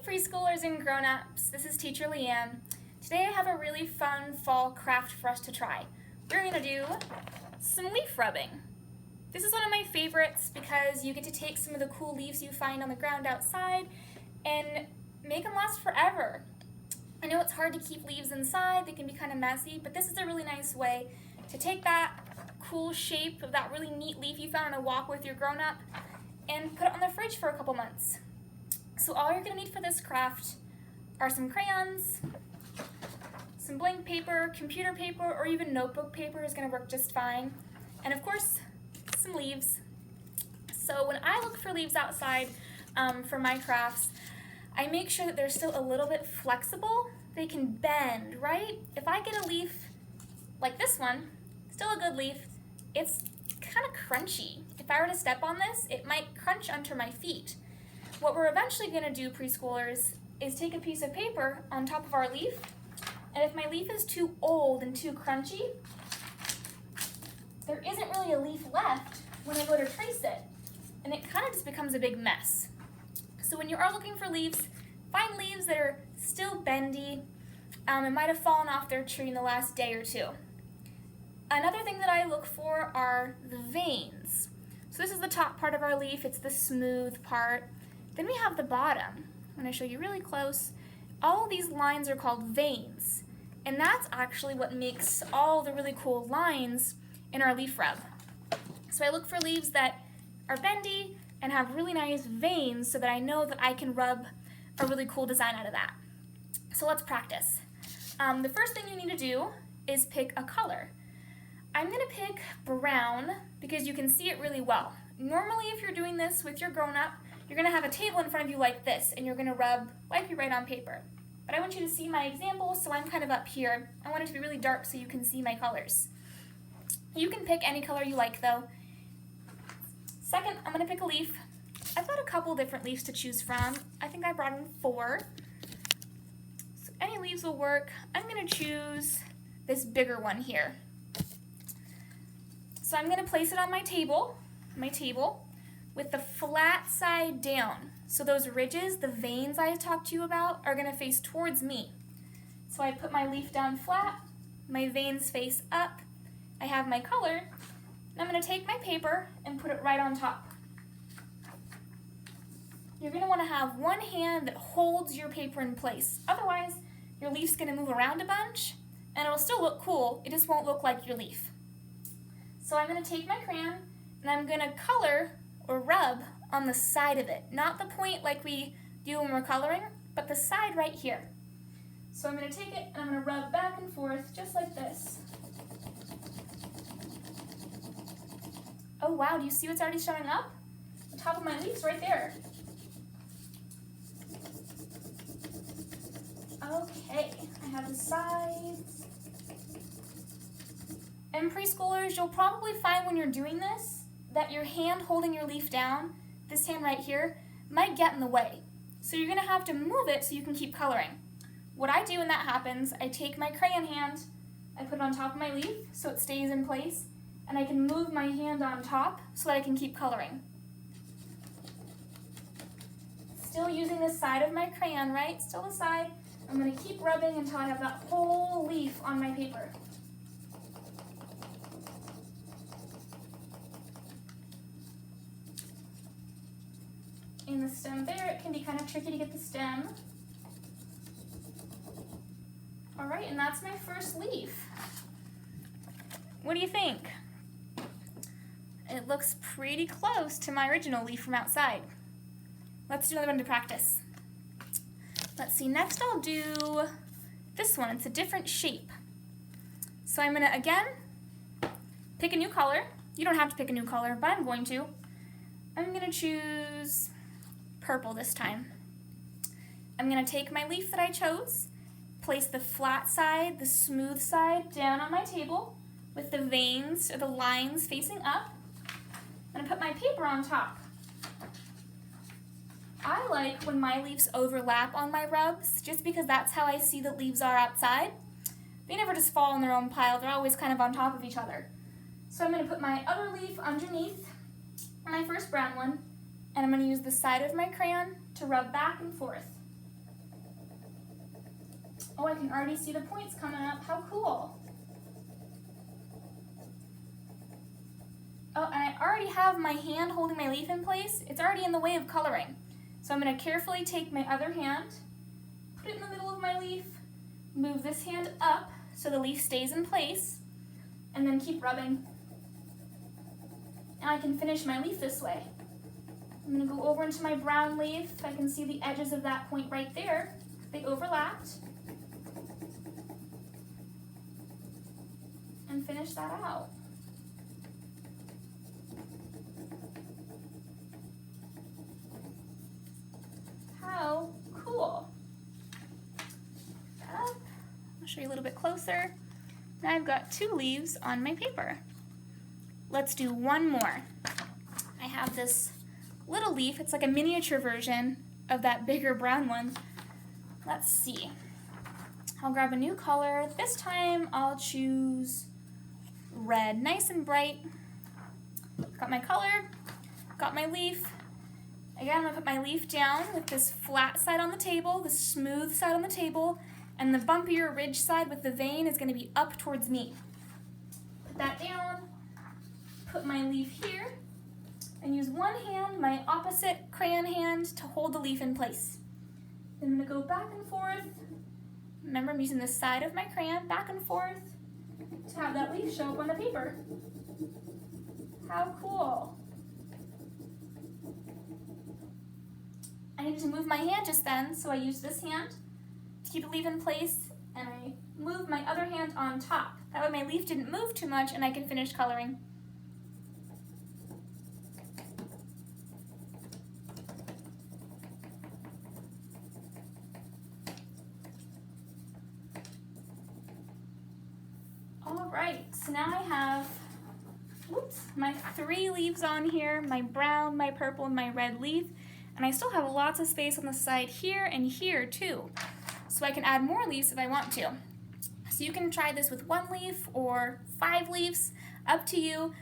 preschoolers and grown-ups, this is teacher LeAnn. Today I have a really fun fall craft for us to try. We're going to do some leaf rubbing. This is one of my favorites because you get to take some of the cool leaves you find on the ground outside and make them last forever. I know it's hard to keep leaves inside, they can be kind of messy, but this is a really nice way to take that cool shape of that really neat leaf you found on a walk with your grown-up and put it on the fridge for a couple months. So all you're going to need for this craft are some crayons, some blank paper, computer paper, or even notebook paper is going to work just fine, and of course, some leaves. So when I look for leaves outside for my crafts, I make sure that they're still a little bit flexible. They can bend, right? If I get a leaf like this one, still a good leaf, it's kind of crunchy. If I were to step on this, it might crunch under my feet. What we're eventually going to do, preschoolers, is take a piece of paper on top of our leaf, and if my leaf is too old and too crunchy, there isn't really a leaf left when I go to trace it, and it kind of just becomes a big mess. So when you are looking for leaves, find leaves that are still bendy and might have fallen off their tree in the last day or two. Another thing that I look for are the veins. So this is the top part of our leaf, it's the smooth part. Then we have the bottom. I'm going to show you really close. All of these lines are called veins, and that's actually what makes all the really cool lines in our leaf rub. So I look for leaves that are bendy and have really nice veins so that I know that I can rub a really cool design out of that. So let's practice. The first thing you need to do is pick a color. I'm going to pick brown because you can see it really well. Normally if you're doing this with your grown-up, you're going to have a table in front of you like this, and you're going to rub like you write on paper. But I want you to see my example, so I'm kind of up here. I want it to be really dark so you can see my colors. You can pick any color you like though. Second, I'm going to pick a leaf. I've got a couple different leaves to choose from. I think I brought in 4. So any leaves will work. I'm going to choose this bigger one here. So I'm going to place it on my table with the flat side down. So those ridges, the veins I talked to you about, are going to face towards me. So I put my leaf down flat, my veins face up, I have my color, and I'm going to take my paper and put it right on top. You're going to want to have one hand that holds your paper in place. Otherwise, your leaf's going to move around a bunch, and it'll still look cool, it just won't look like your leaf. So I'm going to take my crayon, and I'm going to color or rub on the side of it. Not the point like we do when we're coloring, but the side right here. So I'm going to take it and I'm going to rub back and forth just like this. Oh wow, do you see what's already showing up? The top of my leaf's right there. Okay, I have the sides. And preschoolers, you'll probably find when you're doing this that your hand holding your leaf down, this hand right here, might get in the way. So you're going to have to move it so you can keep coloring. What I do when that happens, I take my crayon hand, I put it on top of my leaf so it stays in place, and I can move my hand on top so that I can keep coloring. Still using the side of my crayon, right? Still the side. I'm going to keep rubbing until I have that whole leaf on my paper. In the stem there, it can be kind of tricky to get the stem. All right, and that's my first leaf. What do you think? It looks pretty close to my original leaf from outside. Let's do another one to practice. Let's see, next I'll do this one. It's a different shape. So I'm gonna, again, pick a new color. You don't have to pick a new color, but I'm going to. I'm gonna choose purple this time. I'm going to take my leaf that I chose, place the flat side, the smooth side down on my table with the veins or the lines facing up. I'm going to put my paper on top. I like when my leaves overlap on my rubs just because that's how I see that leaves are outside. They never just fall in their own pile, they're always kind of on top of each other. So I'm going to put my other leaf underneath my first brown one, and I'm going to use the side of my crayon to rub back and forth. Oh, I can already see the points coming up. How cool. Oh, and I already have my hand holding my leaf in place. It's already in the way of coloring. So I'm going to carefully take my other hand, put it in the middle of my leaf, move this hand up so the leaf stays in place, and then keep rubbing. Now I can finish my leaf this way. I'm going to go over into my brown leaf. I can see the edges of that point right there. They overlapped. And finish that out. How cool. I'll show you a little bit closer. Now I've got 2 leaves on my paper. Let's do one more. I have this little leaf. It's like a miniature version of that bigger brown one. Let's see. I'll grab a new color. This time I'll choose red, nice and bright. Got my color, got my leaf. Again, I'm gonna put my leaf down with this flat side on the table, the smooth side on the table, and the bumpier ridge side with the vein is gonna be up towards me. Put that down, put my leaf here, and use one hand, my opposite crayon hand, to hold the leaf in place. Then I'm gonna go back and forth. Remember, I'm using the side of my crayon, back and forth, to have that leaf show up on the paper. How cool. I need to move my hand just then, so I use this hand to keep the leaf in place, and I move my other hand on top. That way my leaf didn't move too much and I can finish coloring. All right, so now I have my 3 leaves on here, my brown, my purple, and my red leaf. And I still have lots of space on the side here and here too. So I can add more leaves if I want to. So you can try this with 1 leaf or 5 leaves, up to you.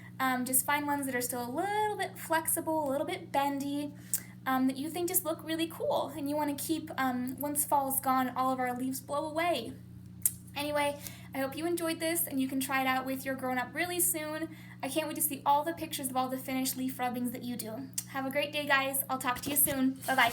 Just find ones that are still a little bit flexible, a little bit bendy, that you think just look really cool. And you want to keep, once fall's gone, all of our leaves blow away. Anyway, I hope you enjoyed this and you can try it out with your grown-up really soon. I can't wait to see all the pictures of all the finished leaf rubbings that you do. Have a great day, guys. I'll talk to you soon. Bye-bye.